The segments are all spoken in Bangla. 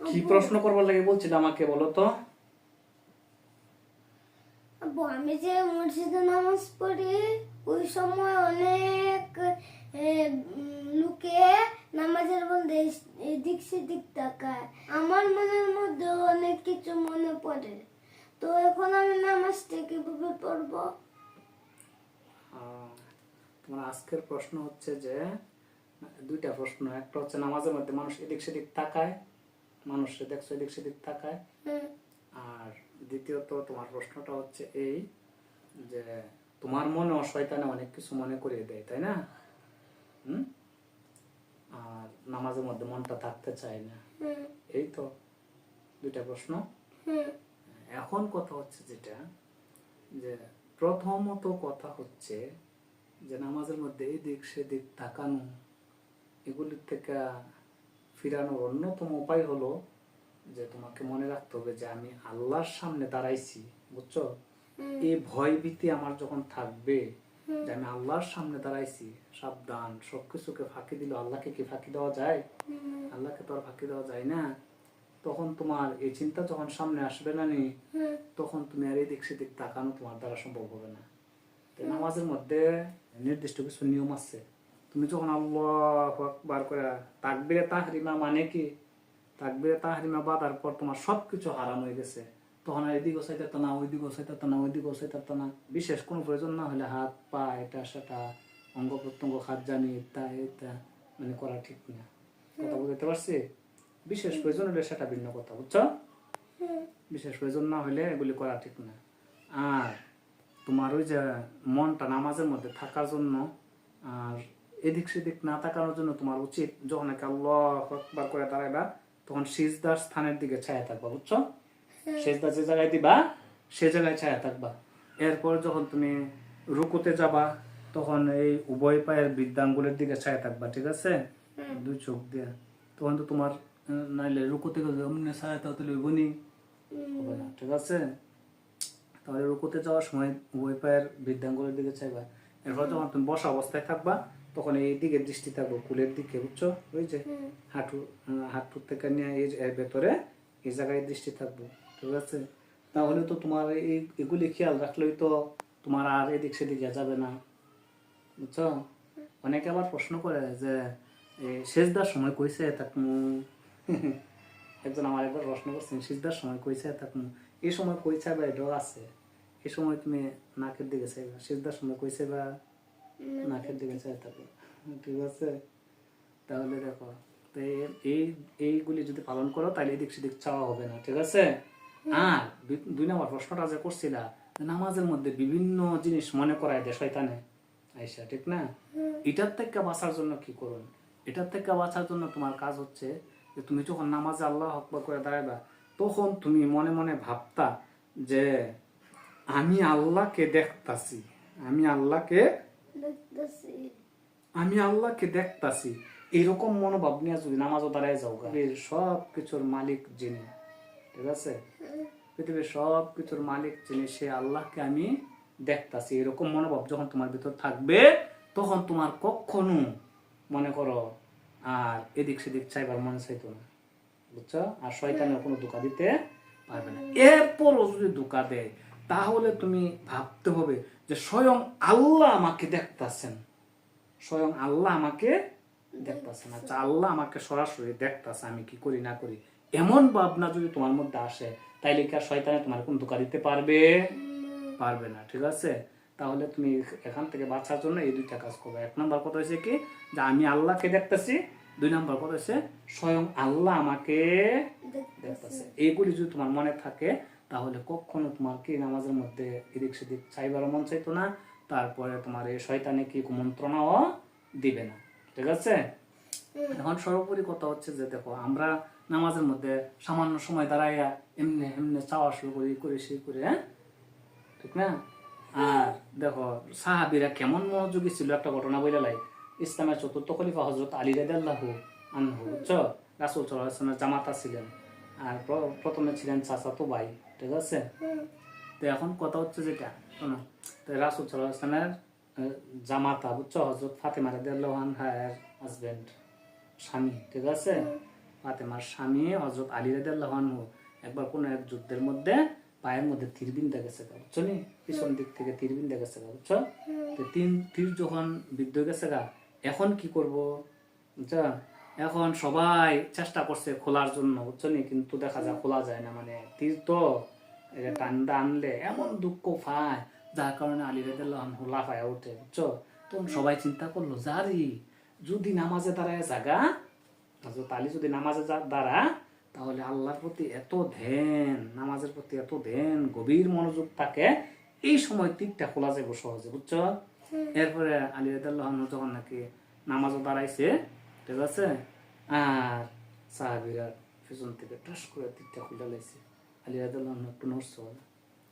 কি প্রশ্ন করবার লাগে বলছিল আমাকে বলো তো। আব্বু, আমি যে মসজিদে নামাজ পড়ি ওই সময় অনেক লোকে নামাজের মধ্যে এদিক সেদিক তাকায়, আমার মনের মধ্যে অনেক কিছু মনে পড়ে। তো এখন আমি নামাজটা কিভাবে পড়বো? তোমার আজকের প্রশ্ন হচ্ছে যে দুইটা প্রশ্ন, একটা হচ্ছে নামাজের মধ্যে মানুষ এদিক সেদিক তাকায়, মানুষে দেখছো এদিক সেদিক তাকায়, আর দ্বিতীয়ত তোমার প্রশ্নটা হচ্ছে এই যে তোমার মনে শয়তানে অনেক কিছু মনে করিয়ে দেয়, তাই না? আর নামাজের মধ্যে মনটা থাকতে চায় না, এই তো দুইটা প্রশ্ন। এখন কথা হচ্ছে যেটা, যে প্রথমত কথা হচ্ছে যে নামাজের মধ্যে এই দিক সেদিক তাকানো, এগুলির থেকে ফিরানোর অন্যতম উপায় হলো যে তোমাকে মনে রাখতে হবে যে আমি আল্লাহর সামনে দাঁড়াইছি, বুঝছো? এই ভয় ভীতি আমার যখন থাকবে যে আমি আল্লাহর সামনে দাঁড়াইছি, সাবধান, সবকিছুকে ফাঁকি দিল, আল্লাহকে কি ফাঁকি দেওয়া যায়? আল্লাহকে তো আর ফাঁকি দেওয়া যায় না। তখন তোমার এই চিন্তা যখন সামনে আসবে না নি, তখন তুমি আর এদিক সেদিক তাকানো তোমার দ্বারা সম্ভব হবে না। নামাজের মধ্যে নির্দিষ্ট কিছু নিয়ম আছে। তুমি যখন আল্লাহু আকবার করে তাকবীরে তাহরিমা, মানে কি তাকবীরে তাহরিমা বাঁধার পর তোমার সবকিছু হারাম হয়ে গেছে, তখন আর এদিক ওসাইতে না, ওই দিক ওসাইতে না, ওই দিক ওসাইতে না, বিশেষ কোনো প্রয়োজন না হলে হাত পা এটা সেটা অঙ্গ প্রত্যঙ্গ হাত জানি এটা এটা মানে করা ঠিক না। কথা বুঝতে পারছি? বিশেষ প্রয়োজন হলে সেটা ভিন্ন কথা, বুঝছো? বিশেষ প্রয়োজন না হলে এগুলি করা ঠিক না। আর তোমার ওই যে মনটা নামাজের মধ্যে থাকার জন্য আর এদিক সেদিক না তাকানোর জন্য তোমার উচিত যখন আল্লাহু আকবার করে দাঁড়াইবা তখন সিজদার স্থানের দিকে ছায়া থাকবা, বুঝছো? সিজদা যে জায়গায় দিবা সে জায়গায় ছায়া থাকবা। এরপর যখন তুমি রুকুতে যাবা তখন এই উভয় পায়ের বৃদ্ধাঙ্গুলের দিকে ছায়া থাকবা, ঠিক আছে? দুই চোখ দিয়ে। তখন তো তোমার নাইলে রুকুতে গেলে অমনি ছায়া তাহলে লইবনি, হবে না, ঠিক আছে? তাহলে রুকুতে যাওয়ার সময় উভয় পায়ের বৃদ্ধাঙ্গুলের দিকে চাইবা। এরপর যখন তুমি বসা অবস্থায় থাকবা তখন এই দিকে দৃষ্টি থাকবো, কুলের দিকে, বুঝছো? ওই যে হাঁটুর থেকে নিয়ে এর ভেতরে এই জায়গায় দৃষ্টি থাকবো, ঠিক আছে? তাহলে তো তোমার এগুলি খেয়াল রাখলেই তো তোমার আর এদিক সেদিকে যাবে না, বুঝছো? অনেকে আবার প্রশ্ন করে যে সেজদার সময় কইছে থাকমু একজন আমার একবার প্রশ্ন করছেন, সিজদার সময় কইছে থাকমু, এই সময় কইছে বা এটাও আছে, এই সময় তুমি নাকের দিকে চাইবা, সিজদার সময় কইছে বা নাকের দিকে চাই থাকবে, ঠিক আছে? তাহলে দেখো তো এইগুলি যদি পালন করো তাহলে এদিক সেদিক চাওয়া হবে না, ঠিক আছে? আর দুই নম্বর প্রশ্নটা যে করছিলা নামাজের মধ্যে বিভিন্ন জিনিস মনে করায় দেয় শয়তানে আইসা, ঠিক না? এটার থেকে বাঁচার জন্য কি করুন? এটার থেকে বাঁচার জন্য তোমার কাজ হচ্ছে যে তুমি যখন নামাজে আল্লাহু আকবার করে দাঁড়াইবা তখন তুমি মনে মনে ভাবতা যে আমি আল্লাহকে দেখতাছি, আমি আল্লাহকে দেখতাছি। এইরকম মনোভাব নিয়ে যদি নামাজও দাঁড়ায় যাও, সব কিছুর মালিক যিনি, ঠিক আছে? পৃথিবীর সব কিছুর মালিক যিনি, সে আল্লাহকে আমি দেখতাছি, এরকম মনোভাব যখন তোমার ভিতর থাকবে তখন তোমার কখনো মনে করো আর এদিক সেদিক চাইবার মনে চাইতো না, বুঝছো? আর শয়তানের কোনো ধোঁকা দিতে পারবে না। এরপরও যদি ধোঁকা দেয় তাহলে তুমি ভাবতে হবে যে স্বয়ং আল্লাহ আমাকে দেখতাছেন, স্বয়ং আল্লাহ আমাকে দেখতাছেন। আচ্ছা, আল্লাহ আমাকে সরাসরি দেখতাছে আমি কি করি না করি, এমন ভাবনা যদি তোমার মধ্যে আসে তাইলে কি আর শয়তানে তোমার কোন ধোঁকা দিতে পারবে? পারবে না, ঠিক আছে? তাহলে তুমি এখান থেকে বাঁচার জন্য এই দুইটা কাজ করবে। এক নম্বর কথা হচ্ছে কি যে আমি আল্লাহকে দেখতেছি, দুই নম্বর কথা হচ্ছে স্বয়ং আল্লাহ আমাকে দেখতেছে। এইগুলি যদি তোমার মনে থাকে তাহলে কখনো তোমার কি নামাজের মধ্যে এদিক সেদিক চাইবার মন চাইতো না, তারপরে তোমার এই শয়তানে কি কুমন্ত্রণাও দিবে না, ঠিক আছে? এখন সর্বোপরি কথা হচ্ছে যে দেখো আমরা নামাজের মধ্যে সামান্য সময় দাঁড়াইয়া এমনি এমনি চাওয়া শুরু করি সেই করে, হ্যাঁ, ঠিক না? আর দেখো সাহাবীরা কেমন মনোযোগী ছিল, একটা ঘটনা বলে লাই। ইসলামের চতুর্থ খলিফা হযরত আলী রাদিয়াল্লাহু আনহু, বুঝছো? রাসূল সাল্লাল্লাহু আলাইহি ওয়াসাল্লামের জামাতা ছিলেন, আর প্রথমে ছিলেন চাচাতো ভাই, ঠিক আছে? তো এখন কথা হচ্ছে যেটা শোনো, তো রাসূল সাল্লাল্লাহু আলাইহি ওয়াসাল্লামের জামাতা, বুঝছো? হযরত ফাতেমা রাদিয়াল্লাহু আনহার হাজবেন্ড, স্বামী, ঠিক আছে? ফাতেমার স্বামী হযরত আলী রাদিয়াল্লাহু আনহু একবার কোন এক যুদ্ধের মধ্যে পায়ের মধ্যে তীর বিন্ধা গেছে, বুঝছো নি? পিছন দিক থেকে তীর বিন্ধা গেছে, বুঝছো? তো তীর যখন বিদ্ধ গেছে গা, এখন কি করব, বুঝছো? এখন সবাই চেষ্টা করছে খোলার জন্য, বুঝছো নি? কিন্তু দেখা যায় খোলা যায় না, মানে তীর তো এটা টান্ডা আনলে এমন দুঃখ পায়, যার কারণে আলী রাদিয়াল্লাহু আনহু লাফায়া ওঠে, বুঝছো? তখন সবাই চিন্তা করলো, জারি যদি নামাজে দাঁড়ায় জাগা, হযরত আলী যদি নামাজে দাঁড়া, তাহলে আল্লাহর প্রতি এত ধ্যান, নামাজের প্রতি এত ধ্যান, গভীর মনোযোগ থাকে, এই সময় তীরটা খোলা যাবে সহজে, বুঝছো? এরপরে আলী রাদিয়াল্লাহু আনহু যখন নাকি নামাজও দাঁড়াইছে, ঠিক আছে, আর সাহাবীরা পিছন থেকে টাস করে তীরটা খুলে লাইছে। আলী রাদিয়াল্লাহু আনহু একটু নড়ছে,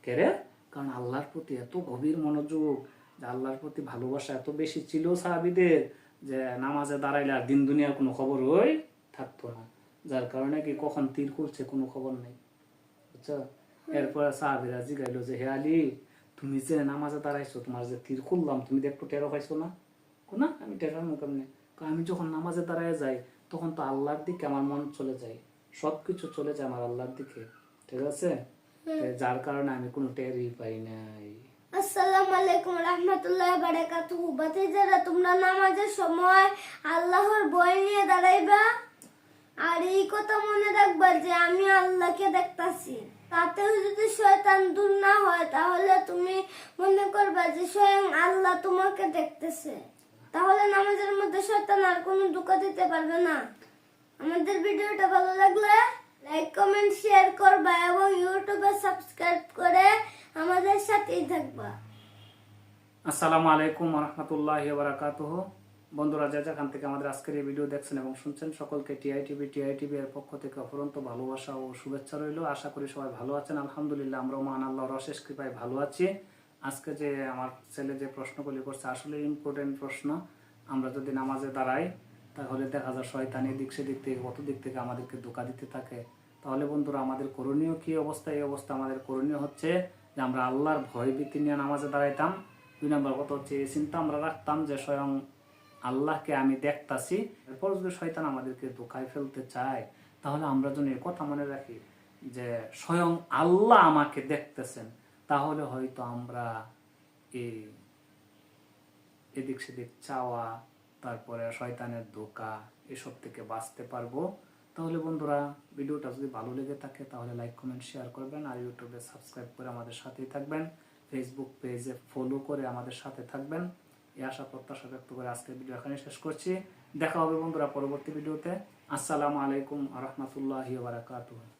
কেরে? কারণ আল্লাহর প্রতি এত গভীর মনোযোগ, যে আল্লাহর প্রতি ভালোবাসা এত বেশি ছিল সাহাবীদের, যে নামাজে দাঁড়াইলে আর দিন দুনিয়ার কোনো খবর হই থাকতো না, যার কারণে কি কখন তীর খুলছে কোনো খবর নেই, বুঝছো? এরপরে সাহাবীরা জিগাইলো যে, হে আলী, তুমি যে নামাজে দাঁড়াইছো, তোমার যে তীর খুললাম, তুমি দেখো টেরো পাইছো না? না, আমি টের পাবো কেমনে? আমি যখন নামাজে দাঁড়ায় যাই, তখন তো আল্লাহর দিকে আমার মন চলে যায়, সবকিছু চলে যায় আমার আল্লাহর দিকে, ঠিক আছে? যার কারণে আমি কোনো টেরই পাই নাই। আসসালামু আলাইকুম রাহমাতুল্লাহি ওয়া বারাকাতুহু। বাতিজারা, তোমরা নামাজের সময় আল্লাহর ভয় নিয়ে দাঁড়াইবা, আর এই কথা মনে রাখবা যে আমি আল্লাহকে দেখতাছি। তাতেও যদি শয়তান দূর না হয়, তাহলে তুমি মনে করবা যে স্বয়ং আল্লাহ তোমাকে দেখতেছে। তাহলে নামাজের মধ্যে শয়তান আর কোনো ধোঁকা দিতে পারবে না। আমাদের ভিডিওটা ভালো লাগলে লাইক, কমেন্ট, শেয়ার করবা এবং ইউটিউবে সাবস্ক্রাইব করে আমাদের সাথেই থাকবা। আসসালামু আলাইকুম ওয়া রাহমাতুল্লাহি ওয়া বারাকাতুহু। বন্ধুরা, যে যেখান থেকে আমাদের আজকের এই ভিডিও দেখছেন এবং শুনছেন, সকলকে টিআইটিভি এর পক্ষ থেকে অফুরন্ত ভালোবাসা ও শুভেচ্ছা রইল। আশা করি সবাই ভালো আছেন। আলহামদুলিল্লাহ, আমরা মহান আল্লাহর অশেষ কৃপায় ভালো আছি। আজকে যে আমার ছেলে যে প্রশ্নগুলি করছে, আসলে ইম্পর্টেন্ট প্রশ্ন। আমরা যদি নামাজে দাঁড়াই, তাহলে দেখা যায় শয়তান এদিক সেদিক থেকে কত দিক থেকে আমাদেরকে ধোঁকা দিতে থাকে। তাহলে বন্ধুরা, আমাদের করণীয় কি অবস্থা? এই অবস্থা আমাদের করণীয় হচ্ছে যে আমরা আল্লাহর ভয় ভীতি নিয়ে নামাজে দাঁড়াইতাম। 2 নম্বর কথা হচ্ছে এই চিন্তা আমরা রাখতাম যে স্বয়ং আল্লাহকে আমি দেখতাছি। এরপর যদি শয়তান আমাদেরকে ধোঁকায় ফেলতে চায়, তাহলে আমরা যেন এই কথা মনে রাখি যে স্বয়ং আল্লাহ আমাকে দেখতেছেন। তাহলে হয়তো আমরা এদিক সেদিক চাওয়া, তারপরে শয়তানের ধোঁকা, এসব থেকে বাঁচতে পারবো। তাহলে বন্ধুরা, ভিডিওটা যদি ভালো লেগে থাকে, তাহলে লাইক, কমেন্ট, শেয়ার করবেন, আর ইউটিউবে সাবস্ক্রাইব করে আমাদের সাথেই থাকবেন, ফেসবুক পেজে ফলো করে আমাদের সাথে থাকবেন। এই আশা প্রত্যাশা ব্যক্ত করে আজকের ভিডিও এখানে শেষ করছি। দেখা হবে বন্ধুরা পরবর্তী ভিডিওতে। আসসালামু আলাইকুম ওয়া রাহমাতুল্লাহি ওয়া বারাকাতুহু।